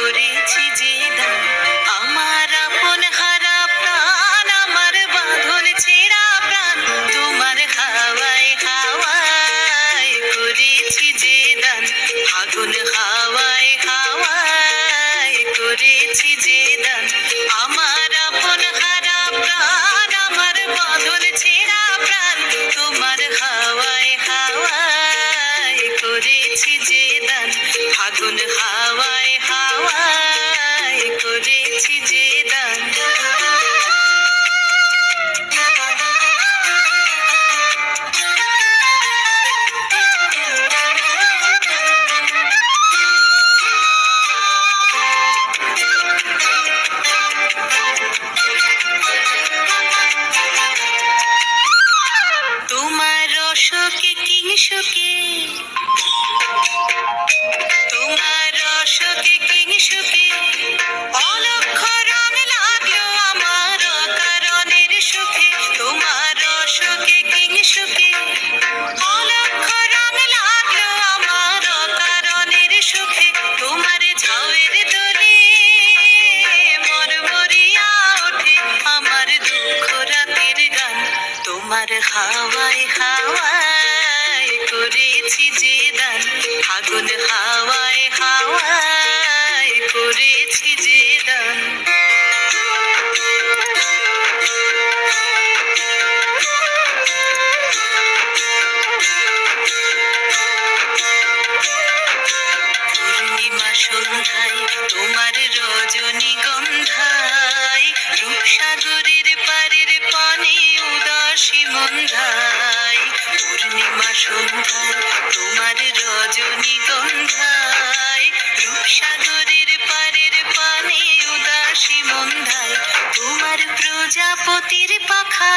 করেছি যে দান, আমার আপন হারা প্রাণ, আমার বাঁধন ছেঁড়া প্রাণ, তোমার হাওয়ায় হাওয়ায় করেছি যে দান, ফাগুন হাওয়ায় হাওয়ায় করেছি যে দান, আমার আপন হারা প্রাণ, আমার বাঁধন ছেঁড়া প্রাণ, তোমার হাওয়ায় হাওয়ায় করেছি যে দান, ফাগুন হাওয়ায় হাওয়ায় করেছি যে দান। তোমার অশোকে কিংসুকে, তোমার অশোকে কিংসুকে, অলক্ষ রং লাগলো আমার অকারণের সুখে, তোমার অশোকে কিংসুকে, অলক্ষ রং লাগলো আমার অকারণের সুখে, তোমার ঝাউয়ের দোলে মরমরিয়া ওঠে আমার দুঃখ রাতের গান, তোমার হাওয়ায় হাওয়ায় করেছি যে দান, ফাগুন হাওয়ায় হাওয়ায় করেছি যে দান। পূর্ণিমা সন্ধ্যায় তোমার রজনীগন্ধায়, রূপসাগরের পারের পানে উদাসী মন্ধায়, পূর্ণিমা সন্ধ্যায় তোমার রজনীগন্ধায়, রূপসাগরের পারের পানে উদাসী মন্ধায়, তোমার প্রজাপতির পাখা